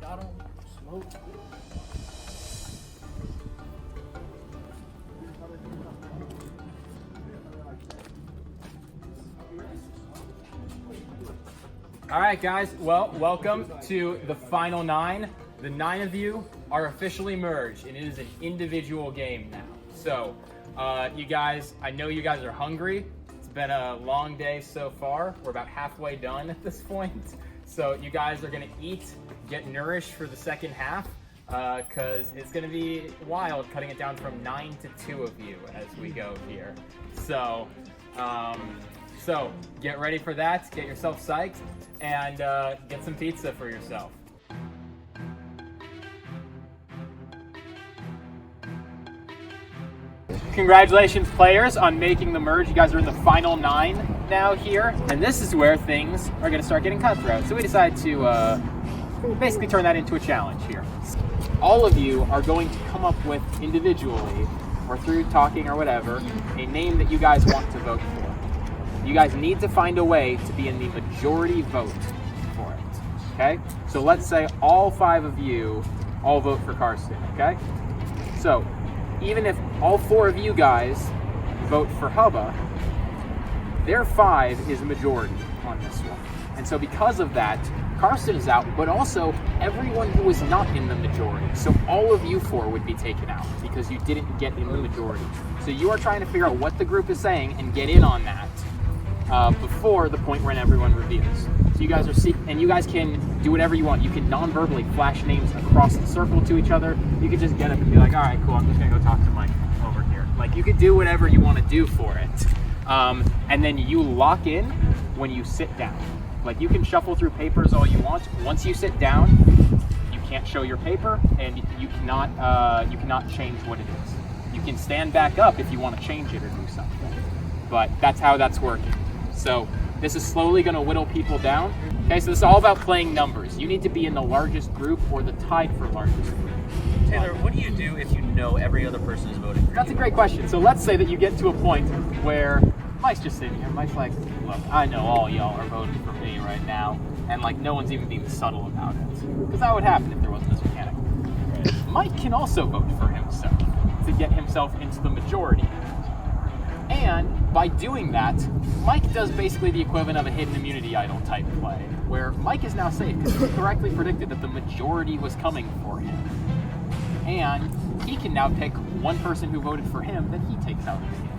Got him. Smoke. All right, guys. Well, welcome to the final 9. The 9 of you are officially merged, and it is an individual game now. So, you guys, I know you guys are hungry. It's been a long day so far. We're about halfway done at this point. So you guys are gonna eat, get nourished for the second half, because it's gonna be wild cutting it down from 9 to 2 of you as we go here. So, so get ready for that, get yourself psyched, and get some pizza for yourself. Congratulations, players, on making the merge. You guys are in the final 9 now here, and this is where things are going to start getting cutthroat. So we decided to basically turn that into a challenge here. All of you are going to come up with individually, or through talking or whatever, a name that you guys want to vote for. You guys need to find a way to be in the majority vote for it, okay? So let's say all 5 of you all vote for Karsten, okay? So even if all 4 of you guys vote for Hubba, their 5 is a majority on this one. And so because of that, Karsten is out, but also everyone who was not in the majority. So all of you 4 would be taken out because you didn't get in the majority. So you are trying to figure out what the group is saying and get in on that before the point when everyone reveals. So you guys are and you guys can do whatever you want. You can non-verbally flash names across the circle to each other. You could just get up and be like, all right, cool, I'm just gonna go talk to Mike over here. Like, you could do whatever you want to do for it. And then you lock in when you sit down. Like, you can shuffle through papers all you want. Once you sit down, you can't show your paper, and you cannot change what it is. You can stand back up if you want to change it or do something. But that's how that's working. So this is slowly going to whittle people down. Okay, so this is all about playing numbers. You need to be in the largest group or the tied for largest group. Taylor, what do you do if you know every other person is voting for you? That's a great question. So let's say that you get to a point where Mike's just sitting here. Mike's like, look, I know all y'all are voting for me right now, and like no one's even being subtle about it. Because that would happen if there wasn't this mechanic. Right. Mike can also vote for himself to get himself into the majority. And by doing that, Mike does basically the equivalent of a hidden immunity idol type play, where Mike is now safe because he correctly predicted that the majority was coming for him. And he can now pick one person who voted for him that he takes out of the game.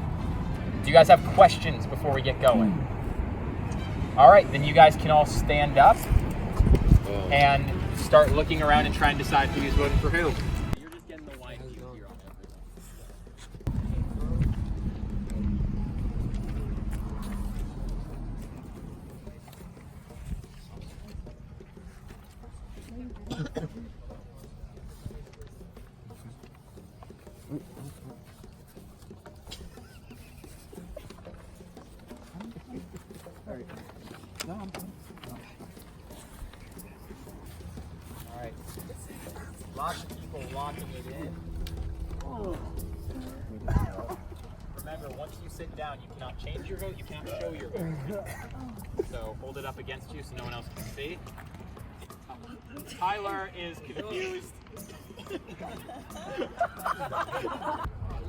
Do you guys have questions before we get going? All right, then you guys can all stand up and start looking around and try and decide who's voting for who. You're just getting the wine cube here on everything. Alright. Lots of people locking it in. Remember, once you sit down, you cannot change your vote, you cannot show your vote. So hold it up against you so no one else can see. Tyler is confused.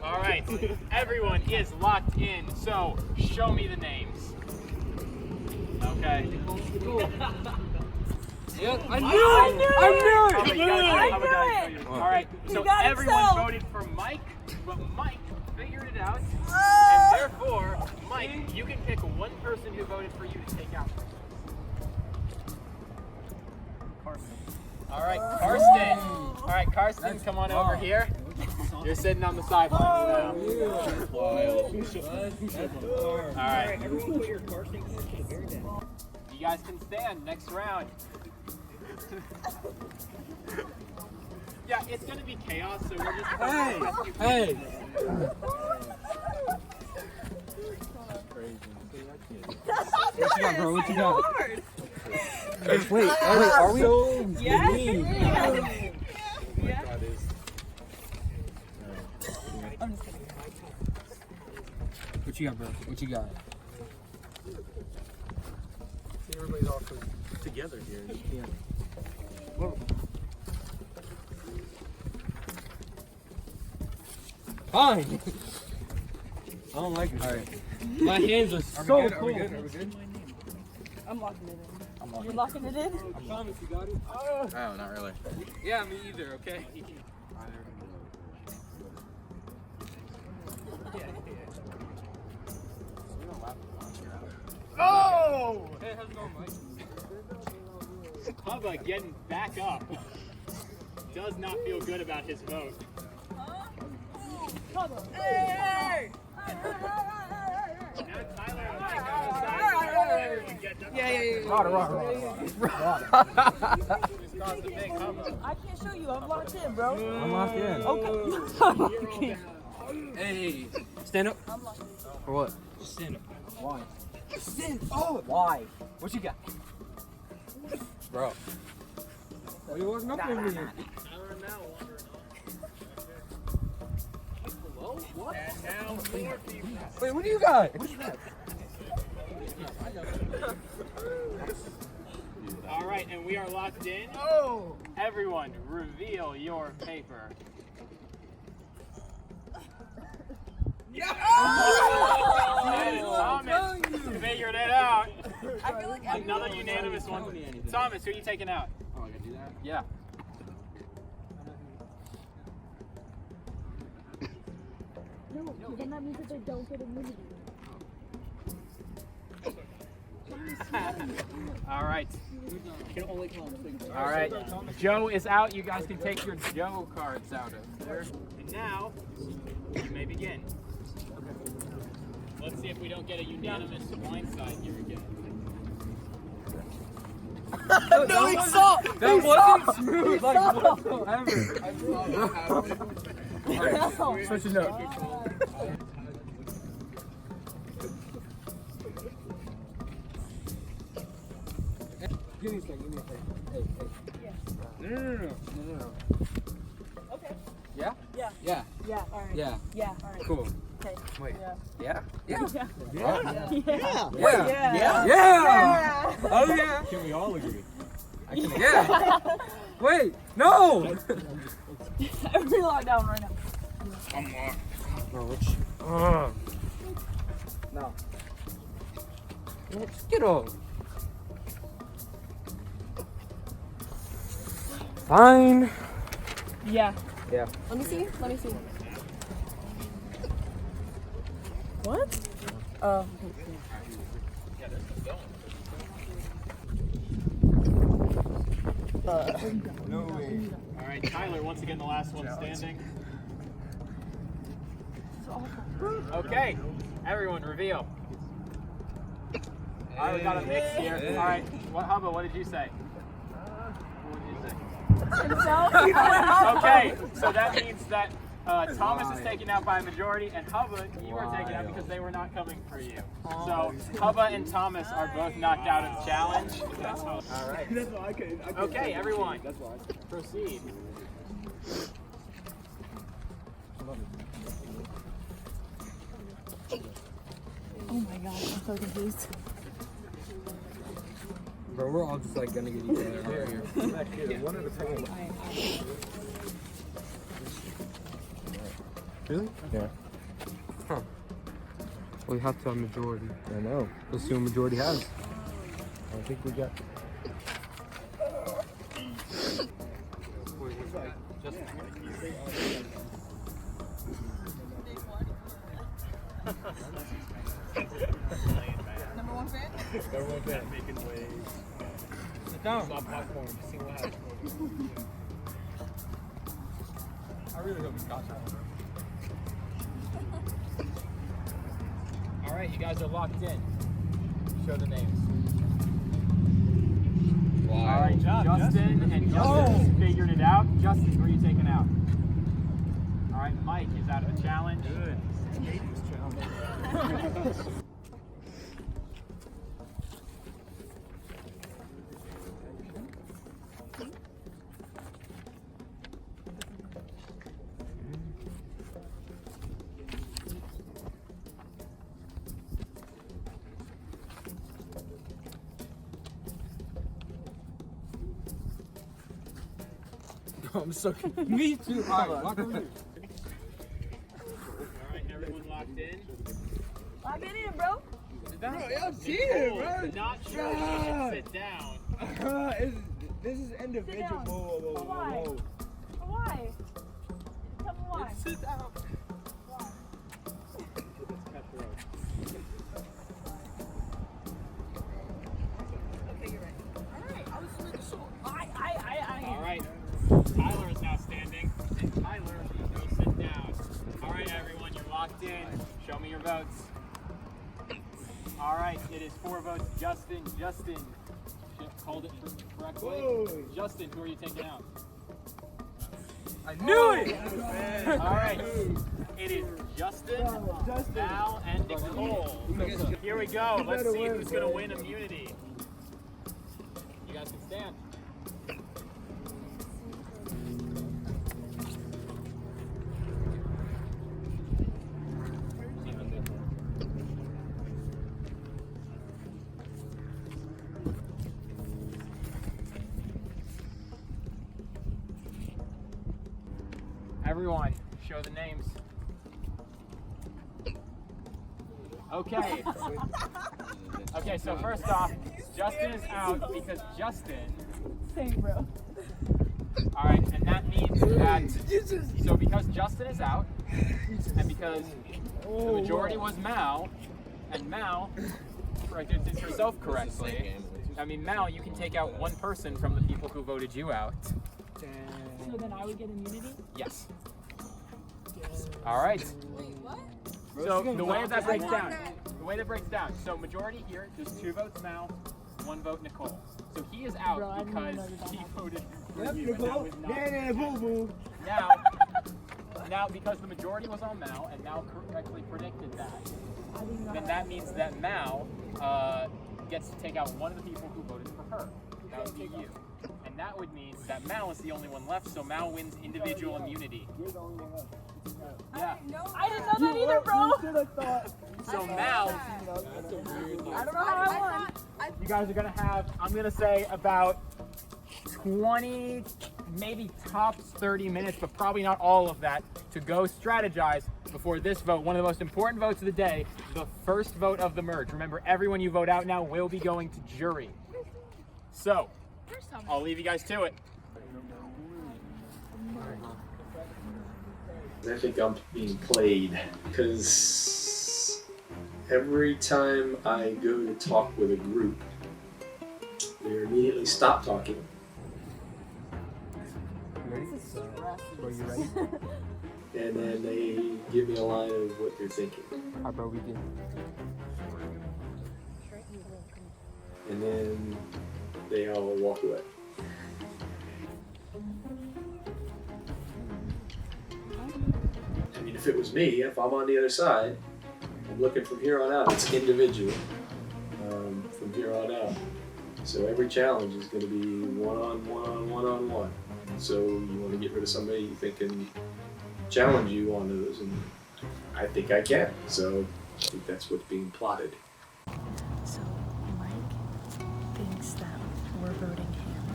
Alright, everyone is locked in, so show me the names. Okay. Yeah, I knew it! Alright, so everyone voted for Mike, but Mike figured it out, and therefore, Mike, you can pick one person who voted for you to take out. Alright, Karsten. Alright, Karsten, come on over here. You're sitting on the sidelines now. Alright. You guys can stand next round. Yeah, it's gonna be chaos, so we're just gonna Hey! What you got, bro? What you got? Wait, are we? Yes. What you got, bro? What you got? Everybody's off for together here. Fine. I don't like it. All right. My hands are so cold. Are we good? Are we good? I'm locking it in. You're locking it in? I promise you got it. Oh, not really. Yeah, me either. Okay. Oh! Hey, how's it going, Mike? Hubba getting back up. Does not feel good about his vote. Hey! Now Tyler and Mike everyone get up. Yeah. Just caused a big Hubba. I can't show you. I'm locked in, bro. I'm locked in. Okay. Hey, stand up. I'm locked in. For what? Just stand up. Why? Stand. Oh. Why? What you got? Bro. Why are you walking up on me? Tyler and Mal wandering off. Hello? What? And now more people. Wait, what do you got? All right, and we are locked in. Oh. Everyone, reveal your paper. Yeah. And Thomas figured it out. I feel like Another unanimous one. Thomas, who are you taking out? Oh, I gotta do that? Yeah. No, then that means that they don't get immunity. All right. All right. Joe is out. You guys can take your Joe cards out of there. And now, you may begin. Let's see if we don't get a unanimous blindside here again. No, he saw. That wasn't smooth, like whatsoever. Switch it up. Give me a second. Hey. No. Okay. Yeah? Yeah. Yeah. Yeah. All right. Yeah. Yeah. All right. Cool. Okay. Wait. Yeah. Yeah? Yeah. Yeah. Yeah. Oh yeah. Can we all agree? Yeah. Wait. No. Everybody locked down right now. Bro, which? No. Just get off. Fine. Yeah. Yeah. Let me see. What? No way. All right, Tyler, once again, the last one standing. Okay, everyone, reveal. All right, we got a mix here. All right, Hubba, what did you say? What did you say? Okay, so that means that Thomas is taken out by a majority, and Hubba, you were taken out because they were not coming for you. So Hubba and Thomas are both knocked out of the challenge. All right. That's why I couldn't. Okay, everyone, That's why. proceed. Oh my god, I'm so confused. Bro, we're all just like gonna get each other out here. Back here, one at a time. Really? Yeah. Huh. We have to have majority. I know. Let's see what majority has. I think we got. Number one fan? Everyone got making waves. Sit down. Stop popcorn. See what happens. I really hope we got that. All right, you guys are locked in. Show the names. Wow. All right, Justin and Justin figured it out. Justin, who are you taking out? All right, Mike is out of the challenge. Good. I'm so confused. Me too. Alright, walk over here. Alright, everyone locked in? Lock it in, bro. Bro, y'all cheating, bro. Not sure you should sit down. This is individual. For why? For why? Tell me why. Sit down. Why? Okay, you're right. Alright, I was making sure. Alright, Tyler is now standing. And Tyler, go sit down. Alright, everyone, you're locked in. Show me your votes. Alright, it is 4 votes. Justin. Called it correctly. Whoa. Justin, who are you taking out? I knew it! Alright, it is Justin, Val, and Nicole. Here we go. Let's see who's going to win immunity. You guys can stand. Everyone, show the names. Okay. Okay, so first off, Justin is out because Justin. Same, bro. Alright, and that means that. So because Justin is out, and because the majority was Mal, and Mal predicted herself correctly, I mean, Mal, you can take out one person from the people who voted you out. So then I would get immunity? Yes. Alright. So the way that breaks down, so majority here, there's 2 votes Mal, 1 vote Nicole. So he is out because he voted for you. And that was not now, because the majority was on Mal, and Mal correctly predicted that, then that means that Mal gets to take out one of the people who voted for her. That would be you. And that would mean that Mal is the only one left, so Mal wins individual immunity. Yeah. I didn't know that either, bro. So Mal, I don't know how I won. you guys are gonna have, I'm gonna say about 20, maybe tops 30 minutes, but probably not all of that, to go strategize before this vote, one of the most important votes of the day, the first vote of the merge. Remember, everyone you vote out now will be going to jury. So, I'll leave you guys to it. I think I'm being played because every time I go to talk with a group, they immediately stop talking. Bro, you ready? And then they give me a line of what they're thinking. Alright, bro, we can. And then they all walk away. I mean, if it was me, if I'm on the other side, I'm looking from here on out, it's individual from here on out. So every challenge is going to be one-on-one. So you want to get rid of somebody you think can challenge you on those, and I think I can. So I think that's what's being plotted. So Mike thinks that we're voting him,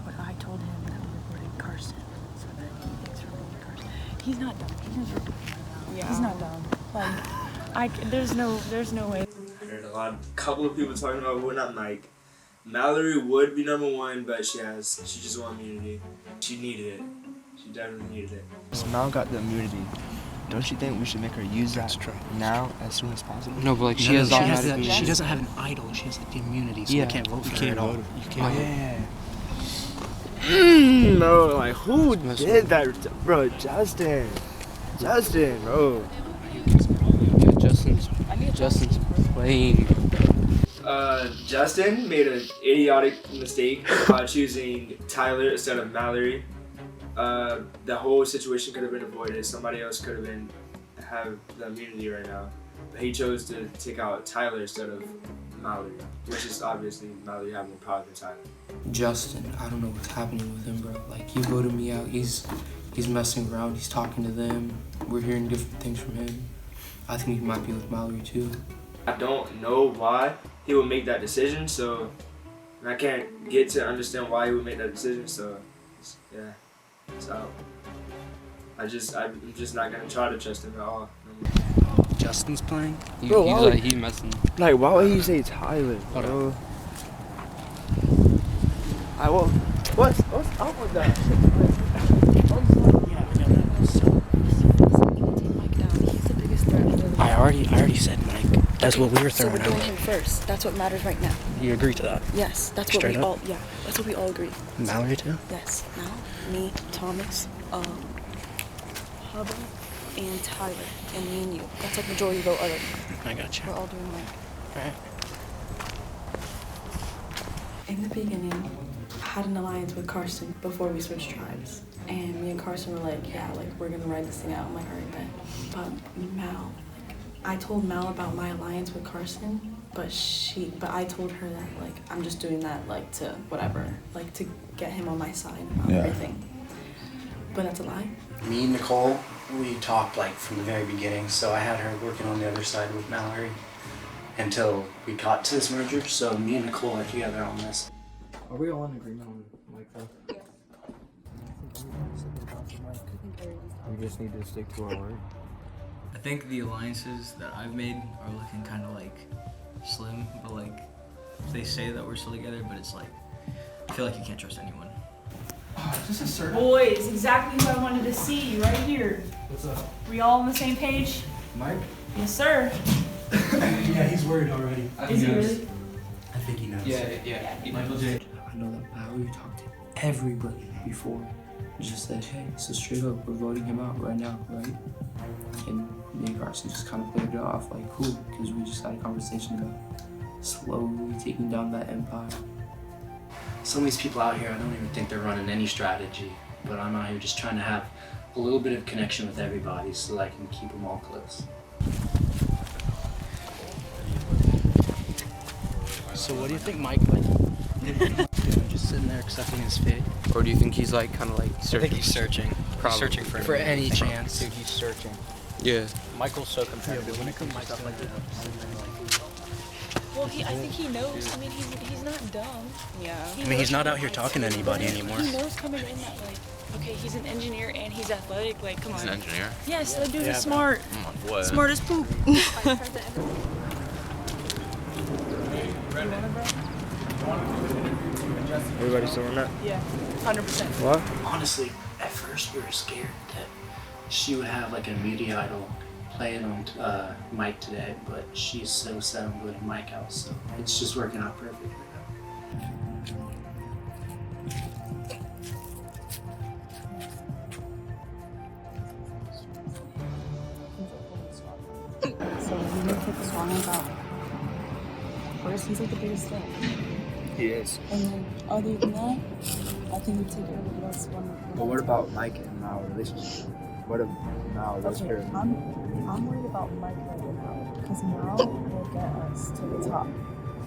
but I told him that we're voting Karsten, so that he thinks we're voting Karsten. He's not dumb. He knows we're voting him. Yeah. He's not dumb. Like, there's no way. I heard a couple of people talking about who not Mike. Mallory would be number 1, but she just won immunity. She needed it. She definitely needed it. So Mal got the immunity. Don't you think we should make her use that now as soon as possible? No, but like she has automatic. She doesn't have an idol. She has like the immunity, so Yeah. they can't vote for You her can't at all. vote. You can't. No, like who did that, bro? Justin, bro. Yeah, Justin's playing. Justin made an idiotic mistake by choosing Tyler instead of Mallory. The whole situation could have been avoided. Somebody else could have the immunity right now. But he chose to take out Tyler instead of Mallory, which is obviously Mallory having more power than Tyler. Justin, I don't know what's happening with him, bro. Like he voted me out. He's messing around. He's talking to them. We're hearing different things from him. I think he might be with Mallory too. I don't know why he would make that decision, so I can't get to understand why he would make that decision, so yeah. So I'm just not gonna try to trust him at all. Justin's playing? Bro, He messing. Like, why would you say Tyler, bro? What's up with that? I already said Mike. That's what we were So throwing we're doing out. him first. That's what matters right now. You agree to that? Yes, that's what Straight we up? all. Yeah, that's what we all agree. Mallory too? Yes. Now, me, Thomas, Hubba, and Tyler, and me and you. That's like majority vote already. I got you. We're all doing Mike. Alright. In the beginning, I had an alliance with Karsten before we switched tribes. And me and Karsten were like, yeah, like, we're gonna ride this thing out. I'm like, alright, bet. But Mal, I told Mal about my alliance with Karsten, but I told her that, like, I'm just doing that, like, to whatever, like, to get him on my side about everything. But that's a lie. Me and Nicole, we talked, like, from the very beginning, so I had her working on the other side with Mallory until we got to this merger, so me and Nicole are together on this. Are we all in agreement on Mike though? Yeah. We just need to stick to our word. I think the alliances that I've made are looking kind of like slim, but like they say that we're still together, but it's like I feel like you can't trust anyone. This is certain. Boys, exactly what I wanted to see right here. What's up? We all on the same page? Mike? Yes, sir. Yeah, he's worried already. Is he really? I think he knows. Yeah. Michael J. I know that Mallory talked to everybody before. Just said, hey, so straight up, we're voting him out right now, right? And me and Karsten just kind of played it off like, cool, because we just had a conversation about slowly taking down that empire. Some of these people out here, I don't even think they're running any strategy, but I'm out here just trying to have a little bit of connection with everybody so that I can keep them all close. So what do you think Mike like? Just sitting there accepting his fate? Or do you think he's like kind of like searching? I think he's searching. Probably. Searching for any chance. Dude, he's searching. Yeah. Michael's so competitive when it comes to stuff like that. Well, I think he knows. I mean, he's not dumb. Yeah. I mean, he's not out here talking to anybody anymore. He knows coming in that, like, okay, he's an engineer and he's athletic. Like, come on. He's an engineer? Yes, that dude is smart. What? Smart as poop. Everybody still on that? Yeah, 100%. What? Honestly, at first we were scared that she would have like a media idol playing on Mike today, but she's so set on putting Mike out, so it's just working out perfectly. So we need to take the song about first. He's like the biggest thing. He is. And then other than that, I think we take everybody else one. But what about Mike and Mal relationship? What if Mal was Okay, her? I'm worried about Mike right now because Mal will get us to the top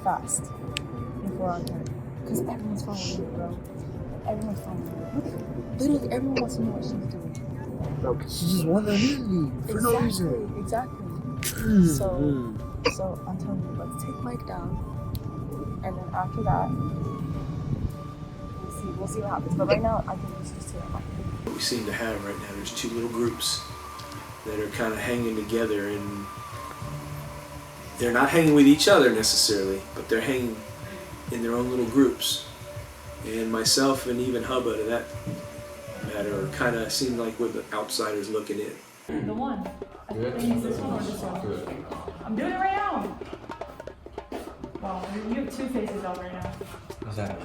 fast if we're on her. Because everyone's following me, bro. Everyone's following me. Literally, everyone wants to know what she's doing. Bro, cause she just won the immunity for no reason. Exactly. So I'm telling you, let's take Mike down, and then after that, we'll see what happens. But right now, I think we should just take Mike. What we seem to have right now, there's two little groups that are kind of hanging together, and they're not hanging with each other necessarily, but they're hanging in their own little groups. And myself and even Hubba, to that matter, kind of seem like we're the outsiders looking in. The one. I think it's this one or this one. I'm doing it right now. Wow, you have two faces out right now. What's that?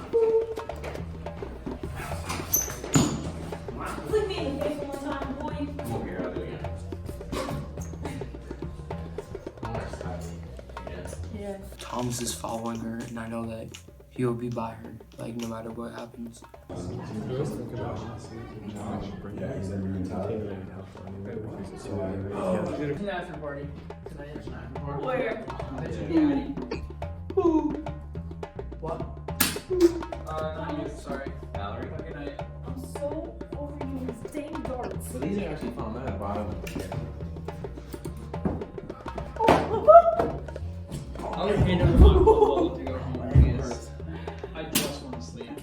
Look me in the face one time, boy. Come over here, I'll do it again. Yeah. Thomas is following her, and I know that he'll be by her, like, no matter what happens. It's an after party. Tonight is an after party. Where? What? Sorry. Mallory? Good night. I'm so over you, these dang darts. But these are actually fun. I have bottom. I'll hand over my football to go home. I just want to sleep.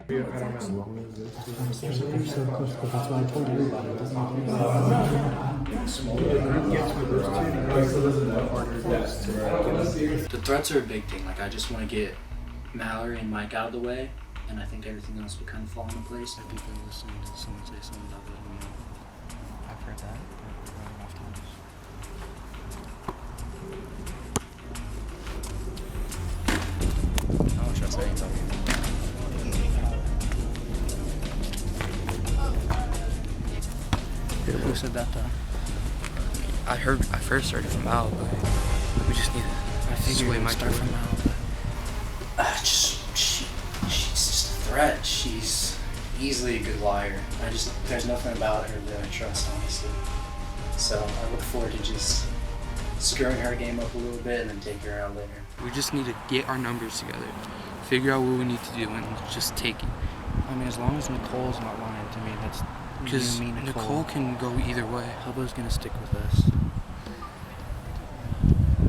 The threats are a big thing. Like, I just want to get Mallory and Mike out of the way, and I think everything else would kind of fall into place. Have you been listening to someone say something about that? I've heard that, but we're running off time. I don't trust anybody. Who said that, though? I first heard it from Al, but we just need to sway my start from Al, but she's just a threat. She's easily a good liar. There's nothing about her that I trust, honestly. So I look forward to just screwing her game up a little bit and then take her out later. We just need to get our numbers together, figure out what we need to do, and just take it. I mean, as long as Nicole's not lying to me, that's because Nicole can go either way. Hubba's gonna stick with us,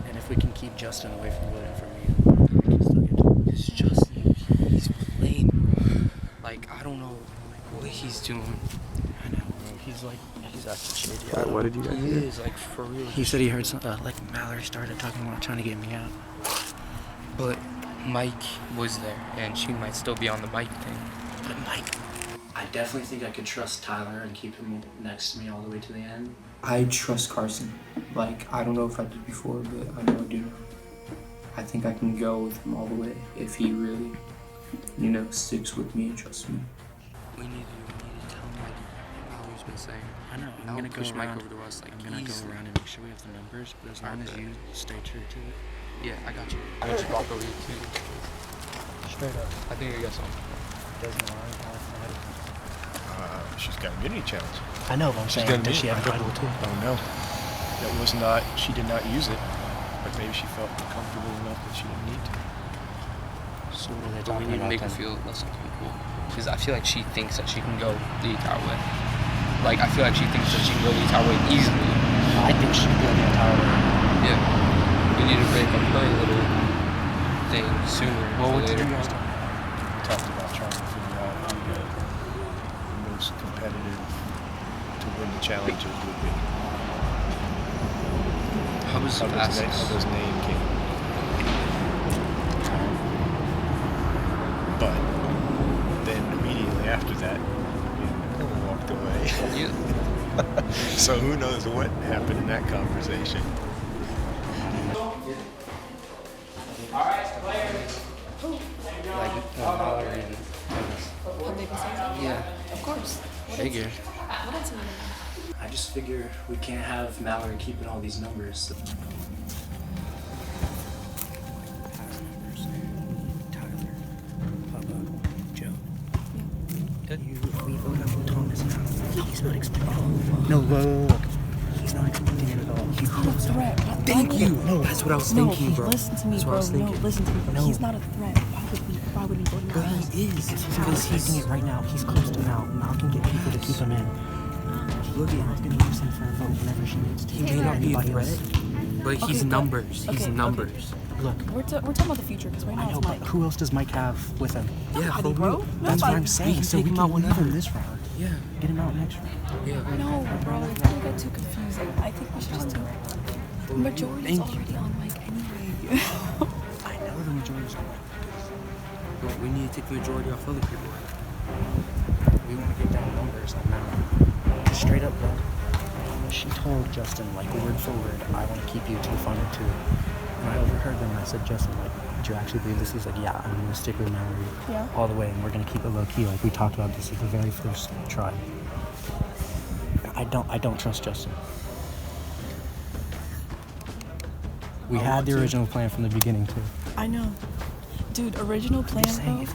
and if we can keep Justin away from voting for me, we can still get to him. Because Justin, he's lame. Like, I don't know what he's doing. I know, bro. He's acting shady. What did you guys do? He is, like, for real. He said he heard like Mallory started talking about trying to get me out. But Mike was there, and she might still be on the Mike thing. But Mike, I definitely think I could trust Tyler and keep him next to me all the way to the end. I trust Karsten. Like, I don't know if I did before, but I know I do now. I think I can go with him all the way if he really, sticks with me and trusts me. We need to tell Mike what Mallory's been saying. I know. I'm gonna push go Mike around. over to us. Like, I'm gonna go around and make sure we have the numbers, but as long as you stay true to it. Yeah, I got you. I got you broccoli too. Straight up. I think I got something. Doesn't lie. She's got a immunity challenge. I know, but I'm saying, does she have a title too? Oh no, that was not. She did not use it, but maybe she felt comfortable enough that she didn't need to. So what are they But talking we need to about make her then? feel less uncomfortable. Because I feel like she thinks that she can go the entire way. Like, I feel like she thinks that she can go the entire way easily. I think she can go the entire way. Yeah. We need to break up her little thing sooner. Well, what later. did you guys talk about? We talked about trying to figure out who the most competitive to win the challenges would be. Hubba's Hubba's name came. But then immediately after that, Nicole walked away. Yeah. So who knows what happened in that conversation. Like Mallory and Yeah. Of course. Figure. What else am I I just figure we can't have Mallory keeping all these numbers. Tyler, Hubba, Joe. We vote on Thomas now. He's not expecting. No, look. He's not expecting it at all. He's not a threat. Thank you. No, that's what I was thinking, bro. Listen to me, That's what I bro. was No, thinking. listen to me, bro. No. He's not a threat. Why would we vote him But out? he is. Because he's doing it right now. He's close to Mal. Mal can get people to keep him in. Look at Mal's gonna use him for a vote whenever she needs to. He may not be a Anybody threat, else. but he's numbers. He's numbers. Look, We're talking about the future because right now I know, it's but Mike. who else does Mike have with him? Yeah, Nobody, for bro. real. That's what I'm Nobody. saying. So we take him can out leave whenever. him this round. Yeah. Get him out next round. Yeah. No, bro. It's gonna get too confusing. I think we should just do it. The majority's already on Mike anyway. I know the majority's on Mike. But we need to take the majority off other people. We want to get down numbers on Mal. Just straight up, bro. She told Justin, like, word for word, I want to keep you to the final two. And I overheard them and I said, Justin, like, do you actually believe this? He's like, yeah, I'm going to stick with Mallory all the way and we're going to keep it low key. Like, we talked about this at the very first try. I don't trust Justin. We had the original plan from the beginning, too. I know. Dude, original plan, I'm saying, bro. if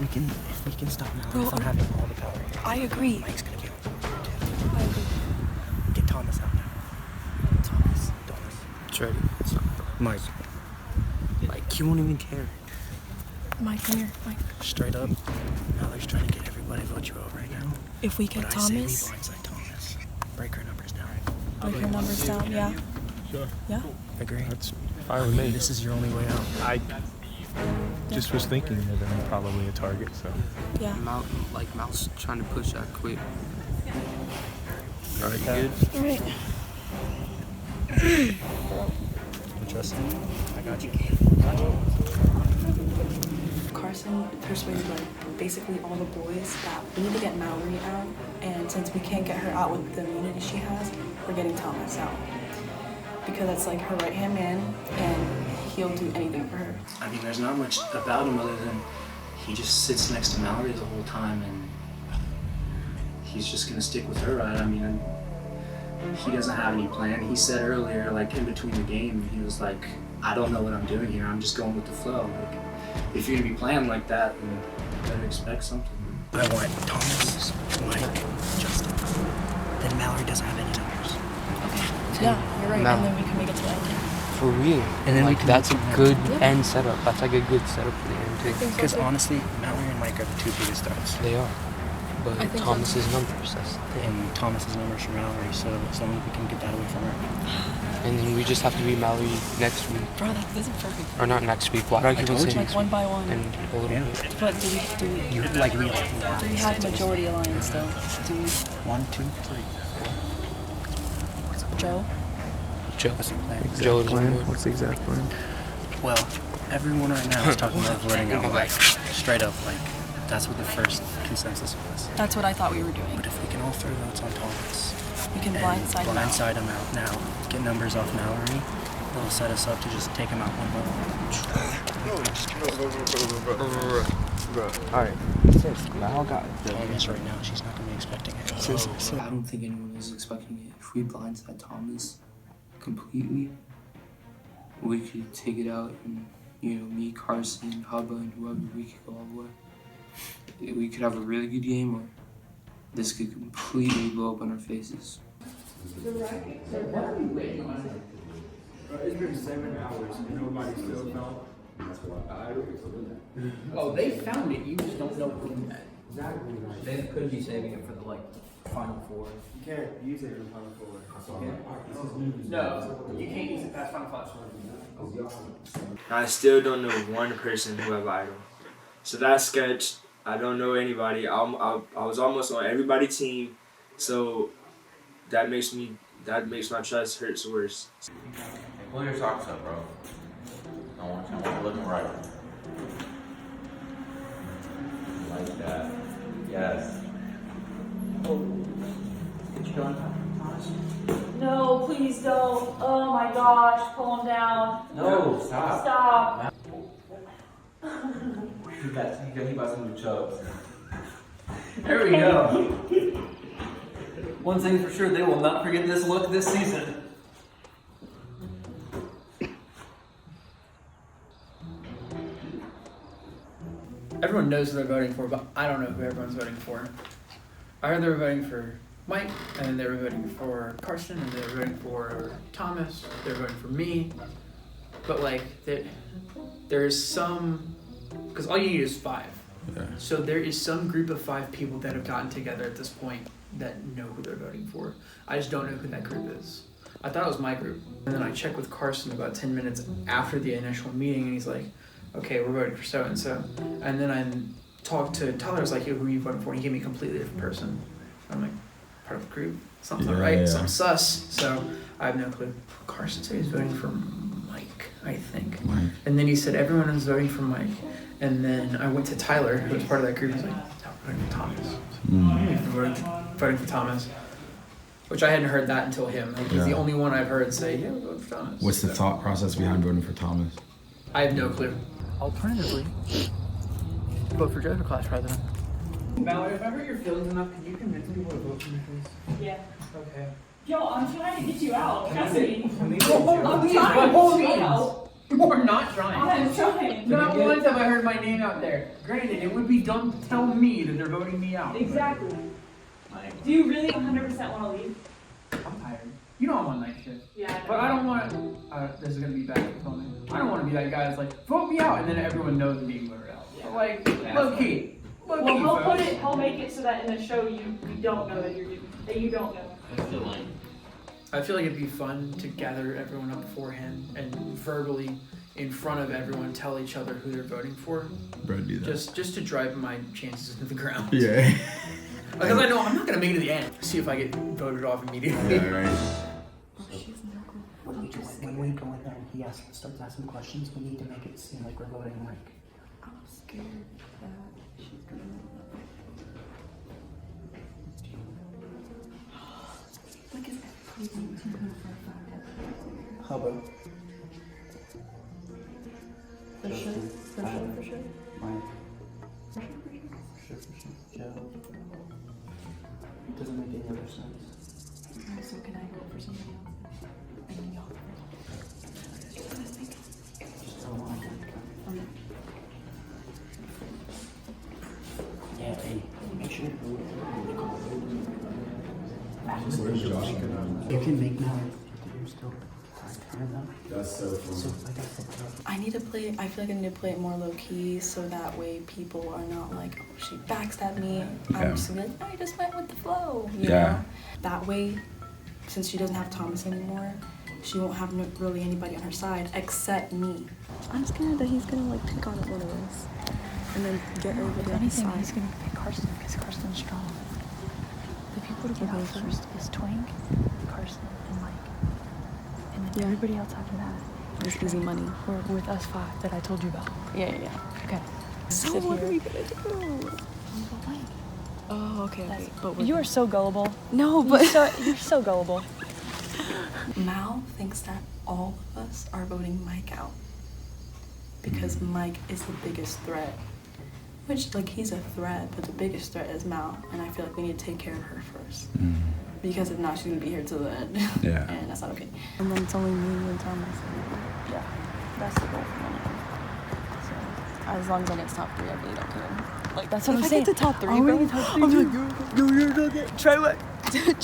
we can stop Mallory Bro, from having all the power. I agree. Mike's going to be I agree. Get Thomas out now. Thomas. It's ready. Mike. Like, he won't even care. Mike, come here. Mike. Straight up, Mallory's trying to get everybody to vote you out right now. If we get But Thomas, I say we blindside Thomas. Break her numbers down. break your numbers down, yeah? Sure. Yeah? Agree? That's fine with me. This is your only way out. I just was thinking that I'm probably a target, so. Yeah. Mouse trying to push that quick. Alright, you good? Alright. Justin, I got you. Karsten persuaded basically all the boys that we need to get Mallory out, and since we can't get her out with the immunity she has, we're getting Thomas out. Because that's like her right-hand man, and he'll do anything for her. I mean, there's not much about him other than he just sits next to Mallory the whole time, and he's just gonna stick with her, right? I mean, he doesn't have any plan. He said earlier, like in between the game, he was like, I don't know what I'm doing here. I'm just going with the flow. Like, if you're gonna be playing like that, then you better expect something. I want Thomas, Mike, Justin. Then Mallory doesn't have any numbers. Okay. Yeah, you're right. And then we can make it to the end. For real. And then like, we can that's a good Yeah. end setup. That's like a good setup for the end too. Because honestly, Mallory and Mike are the two biggest threats. They are. But I think Thomas's numbers, that's the thing. And Thomas's numbers from Mallory, so as long as we can get that away from her. And then we just have to beat Mallory next week. Bro, that isn't perfect. Or not next week. Why do I keep on saying Like one by one. And a little bit. But do we have majority alliance though? Do we? 1, 2, 3. Joe? Joe. What's the plan? Joe is on board. What's the exact plan? Well, everyone right now is talking about voting out like straight up, like that's what the first consensus was. That's what I thought we were doing. But if we can all throw votes on Thomas, We can blindside him out. blindside him out now, get numbers off Mallory, they'll set us up to just take him out one by one. Alright. Mal got Thomas right now, she's not gonna be expecting it. I don't think anyone is expecting it. If we blindside Thomas completely, we could take it out, and me, Karsten, Hubba, and whoever, we could go all the way. We could have a really good game, or this could completely blow up on our faces. It's been 7 hours and nobody still found. Oh, they found it. You just don't know who. Exactly. They could be saving it for the Final Four. You can't use it in the Final Four. No, you can't use it past Final Four. I still don't know one person who have idol. So that sketch, I don't know anybody. I was almost on everybody's team, so that makes my trust hurts worse. Pull your socks up, bro. I want you looking right. Like that. Yes. What you doing, Thomas? No, please don't. Oh my gosh, pull him down. No, stop. Stop. He got some new chubs. There we go. One thing for sure, they will not forget this look this season. Everyone knows who they're voting for, but I don't know who everyone's voting for. I heard they were voting for Mike, and then they were voting for Karsten, and they were voting for Thomas, they were voting for me. But there's some, because all you need is 5. Yeah. So there is some group of 5 people that have gotten together at this point that know who they're voting for. I just don't know who that group is. I thought it was my group. And then I checked with Karsten about 10 minutes after the initial meeting, and he's like, okay, we're voting for so-and-so. And then I talked to Tyler, I was like, yo, who are you voting for? And he gave me a completely different person. I'm like, part of the group? Something's not right, so I'm sus. So I have no clue. Karsten said he's voting for Mike, I think. Mike. And then he said everyone is voting for Mike. And then I went to Tyler, who was part of that group. He's like, no, we're voting for Thomas. Voting for Thomas. Which I hadn't heard that until him. Like, he's the only one I've heard say, yeah, we're voting for Thomas. What's the thought process behind voting for Thomas? I have no clue. Alternatively, vote for Joe for class president. Mallory, if I hurt your feelings enough, can you convince people to vote for me, please? Yeah. Okay. Yo, I'm trying to get you out. Trust me. Can we I'm trying to get you out. You are not trying. I'm trying. Not one time I heard my name out there. Granted, it would be dumb to tell me that they're voting me out. Exactly. Do you really 100% want to leave? I'm tired. You know I'm on night shift. Yeah. But I don't want this is gonna be bad for me. I don't want to be that guy that's like, vote me out, and then everyone knows I'm being voted out. Yeah. So like, low key. Well, he'll make it so that in the show you don't know that you don't know. I feel like it'd be fun to gather everyone up beforehand and verbally in front of everyone tell each other who they're voting for. Bro, do that. Just to drive my chances into the ground. Yeah. Because I know I'm not gonna make it to the end. See if I get voted off immediately. Yeah, right. When we go in there and he starts asking questions, we need to make it seem like we're voting Mike. I'm scared that she's gonna. Like, is Hubba. For sure. Mike. For sure. Joe. It doesn't make any other sense. Alright, so can I go for somebody else? And then y'all. Just tell him yeah, hey, make sure you can make Mallory. You're still That's so funny. I need to play. I feel like I need to play it more low key, so that way people are not like, oh, she backstabbed me. Yeah. I'm just like, I just went with the flow. You Yeah. know? That way, since she doesn't have Thomas anymore, she won't have really anybody on her side except me. I'm scared that he's gonna like pick on one of us, and then get everybody on his side. He's gonna pick Karsten because Karsten's strong. The people to get out first is Twink, Karsten, and Mike. And then everybody else after that. It's easy money. Or with us 5 that I told you about. Yeah. Okay. So Sit what here. are we gonna do? Oh, okay. But You are so gullible. No, but you're so gullible. Mal thinks that all of us are voting Mike out because Mike is the biggest threat. Which, like, he's a threat, but the biggest threat is Mal, and I feel like we need to take care of her first. Because if not, she's gonna be here till the end. Yeah. And that's not okay. And then it's only me and Thomas. Yeah, that's the goal for one. So as long as I get to top 3, I really don't care. Like, That's what if I'm I saying. get to top 3, Are we bro, in top 3? I'm like, go, try what?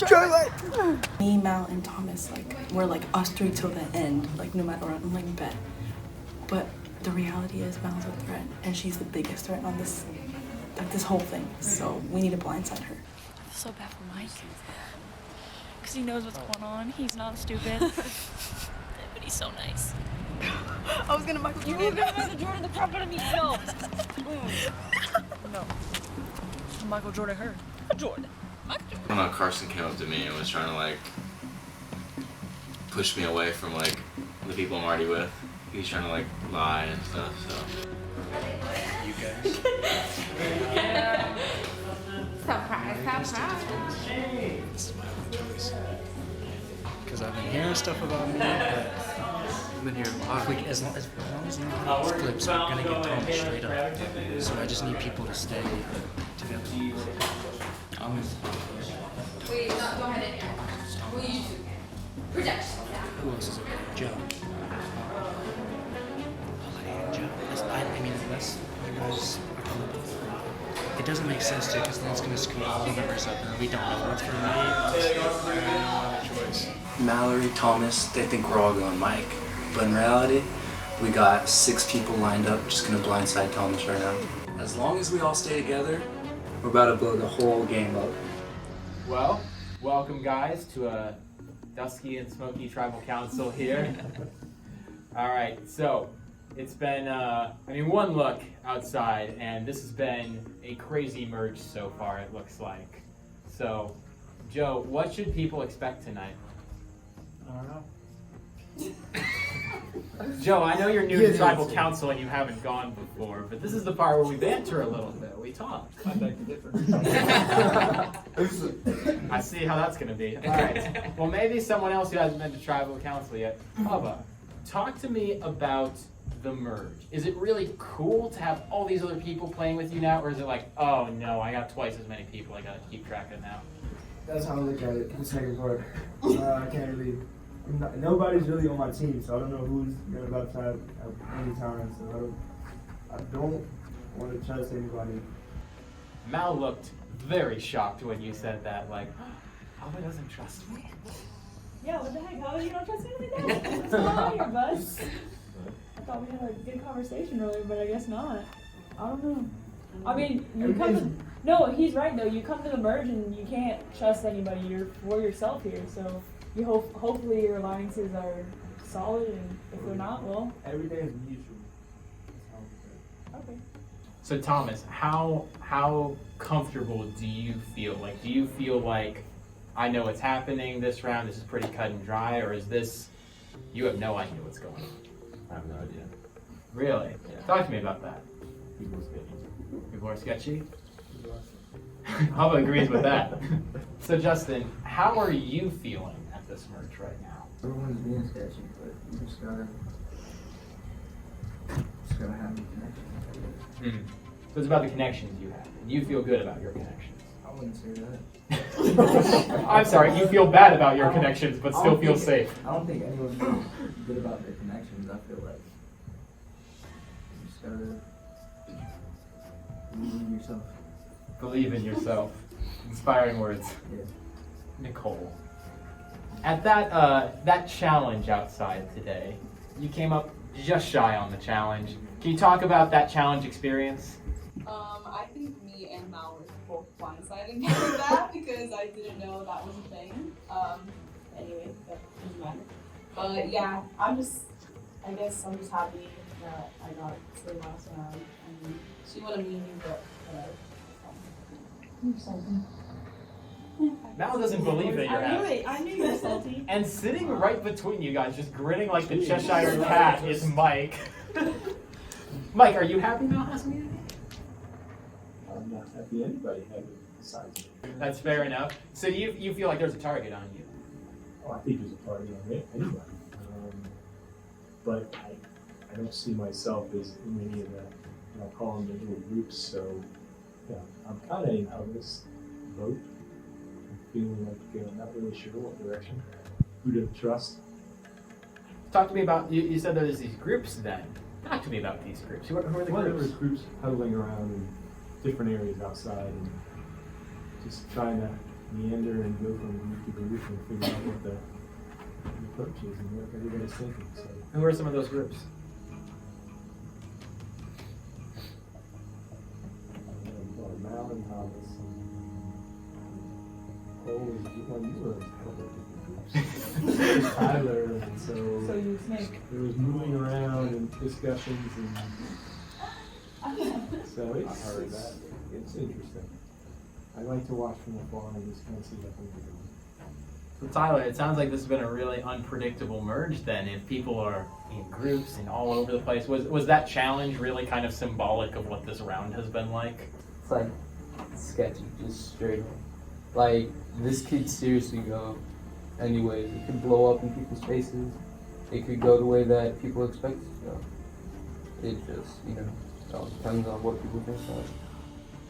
Try what? Me, Mal, and Thomas, like, we're like us 3 till the end. Like, no matter what, I'm like, bet. But the reality is Mal's a threat, and she's the biggest threat on this, like, this whole thing. So we need to blindside her. I feel so bad for Mike. Because he knows what's going on. He's not stupid. But he's so nice. I was gonna Michael Jordan. You were gonna Michael Jordan the crap out of me. No. No. Michael Jordan her. Jordan. When Karsten came up to me and was trying to like push me away from like the people I'm already with, he was trying to like lie and stuff. So You guys. Because I've been hearing stuff about me, but I've been hearing a lot. Like, as long as you know these clips are gonna get told straight up. So I just need people to stay together. Wait, no, go ahead in here. Will you project? Who else is it? Joe. Joe. I mean, unless you guys are coming up, it doesn't make sense to, because then it's gonna screw all the numbers up, and we don't know what's gonna be. Mallory, Thomas, they think we're all going Mike. But in reality, we got 6 people lined up, just gonna blindside Thomas right now. As long as we all stay together, we're about to blow the whole game up. Well, welcome guys to a dusky and smoky tribal council here. All right, so it's been, one look outside, and this has been a crazy merge so far, it looks like. So, Joe, what should people expect tonight? I don't know. Joe, I know you're new to tribal council and you haven't gone before, but this is the part where we banter a little bit. We talk. I beg to differ. I see how that's going to be. All right. Well, maybe someone else who hasn't been to tribal council yet. Hubba, talk to me about the merge. Is it really cool to have all these other people playing with you now, or is it like, oh no, I got twice as many people I got to keep track of now? That's how I look at it. The second part, I can't really. Nobody's really on my team, so I don't know who's gonna about to have any time. So I don't want to trust anybody. Mal looked very shocked when you said that. Like, Hubba doesn't trust me. Yeah, what the heck? How would you not trust me like that? What's going on here, bud? I thought we had a good conversation earlier, but I guess not. I don't know. I mean, you come to... No, he's right, though. You come to the merge and you can't trust anybody. You're for yourself here, so you hopefully your alliances are solid, and if they're not, well, Everything is mutual. That's how okay. So Thomas, how comfortable do you feel? Like, do you feel like I know what's happening this round? This is pretty cut and dry, or is this you have no idea what's going on? I have no idea. Really? Yeah. Talk to me about that. People are sketchy. People are sketchy. Hubba agrees with that. So Justin, how are you feeling at this merge right now? Everyone's being sketchy, but you just gotta have the connection. So it's about the connections you have, and you feel good about your connections. I wouldn't say that. I'm sorry, you feel bad about your connections, but still feel safe. I don't think anyone feels good about their connections. I feel like you just gotta believe in yourself. Believe in yourself. Inspiring words. Yeah. Nicole. At that challenge outside today, you came up just shy on the challenge. Can you talk about that challenge experience? I think me and Mallory were both blindsided by that because I didn't know that was a thing. Anyway, that doesn't matter. But yeah, I guess I'm just happy that I got to the last round. I mean, she would have mean you, but whatever. I'm salty. Mal doesn't believe that you're happy. I knew you were salty. And sitting right between you guys, just grinning like the Cheshire Cat, is Mike. Mike, are you happy Mal has me? I'm not happy anybody had it besides me. That's fair enough. So you feel like there's a target on you? Oh, I think there's a target on anybody. But I don't see myself as in any of the, I'll call them the little groups, so yeah, I'm kind of in Hubba's boat. I'm feeling like not really sure what direction, who to trust. Talk to me about, you said there's these groups then. Talk to me about these groups. Who are the Well, there groups? was groups huddling around in different areas outside and just trying to meander and go from group to group and figure out what the approach is and what everybody's thinking. So. Who are some of those groups? Mal and Thomas and Cole you were in a couple of different groups. Tyler, and so you snake. there was moving around and discussions and so it's interesting. I like to watch from afar and just kind of see how things are going. So Tyler, it sounds like this has been a really unpredictable merge then. If people are in groups and all over the place, was that challenge really kind of symbolic of what this round has been like? It's like sketchy, just straight up. Like, this could seriously go anyway. It could blow up in people's faces. It could go the way that people expect it to go. It just, it all depends on what people think of it.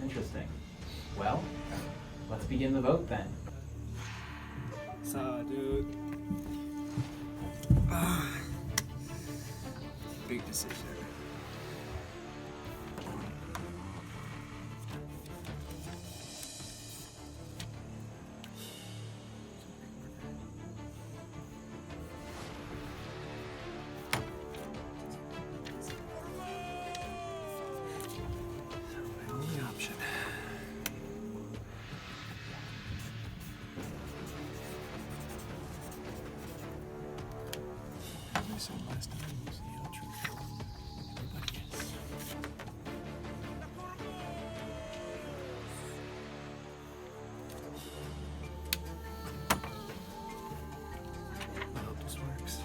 Interesting. Well, let's begin the vote then. So, dude. Big decision. My only option. As I said last time, was the ultra. Everybody gets. I hope this works.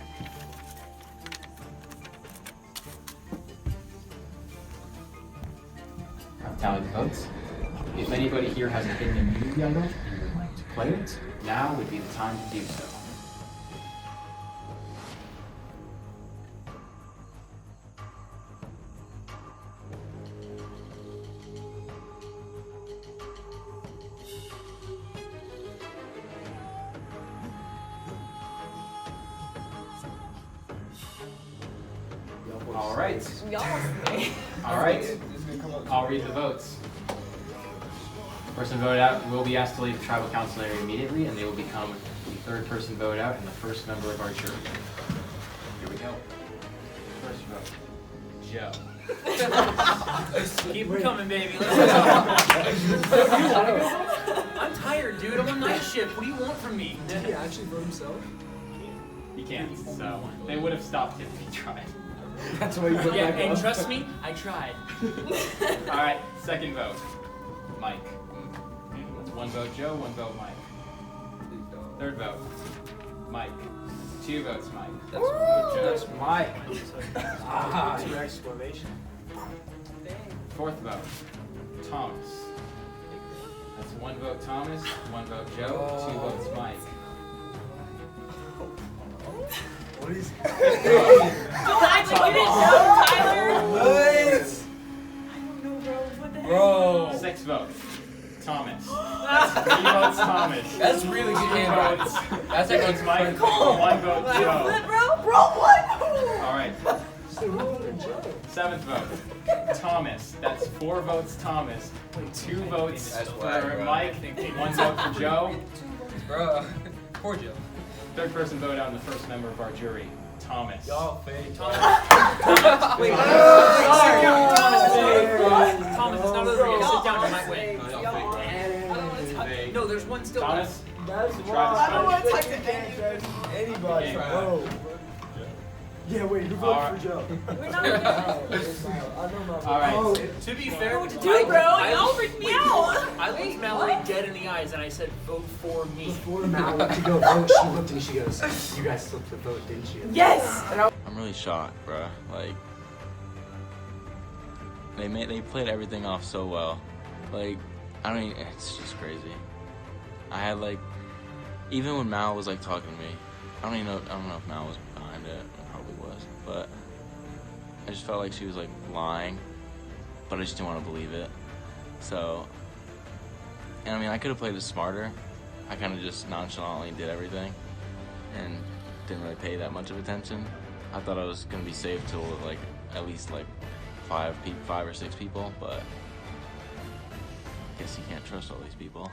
I've tallied the votes. If anybody here has a hidden immunity item and would like to play it, now would be the time to do so. All right. All right. I'll read the votes. Person voted out will be asked to leave the tribal council area immediately, and they will become the third person voted out and the first member of our jury. Here we go. First vote, Joe. Keep it coming, baby. Let's go. I'm tired, dude. I'm on night shift. What do you want from me? Did he actually vote himself? You can't. So they would have stopped if you tried. That's why you put Yeah, back and up. trust me, I tried. All right, second vote, Mike. That's 1 vote Joe, 1 vote Mike. Third vote, Mike. 2 votes Mike. That's Mike. Ah. 2 exclamation. Fourth vote, Thomas. That's 1 vote Thomas, 1 vote Joe, 2 votes Mike. What is Don't act like you didn't know, Tyler. What? Bro. 6th vote, Thomas. That's 3 votes Thomas. That's really good 2 handwriting. votes. That's 2 votes Mike. Nicole. 1 vote Joe. Bro, what? All right. 7th vote, Thomas. That's 4 votes Thomas. 2 votes That's for whack, bro. Mike. 1 vote for Joe. Bro, poor Joe. Third person vote on the first member of our jury, Thomas. Y'all fake. Thomas. Wait, Thomas, it's not over yet. Sit down, you might win. Fake. No, there's one still Thomas. left. That's Try why this I don't one. want to talk to anybody. Okay. Bro. Yeah, wait, who voted for Joe? We're not All right. To be fair, What to do, bro? Y'all freaked me out. I looked Mallory dead in the eyes and I said, vote for me. Before Mal went to go vote, she looked and she goes, "You guys slipped the vote, didn't you?" Yes. I'm really shocked, bro. Like, they played everything off so well. Like, I mean, it's just crazy. I had like, even when Mal was like talking to me, I don't know if Mal was behind it. It probably was, but I just felt like she was like lying, but I just didn't want to believe it. So, and I mean, I could have played it smarter. I kind of just nonchalantly did everything and didn't really pay that much of attention. I thought I was gonna be safe till like at least like 5 or 6 people, but I guess you can't trust all these people.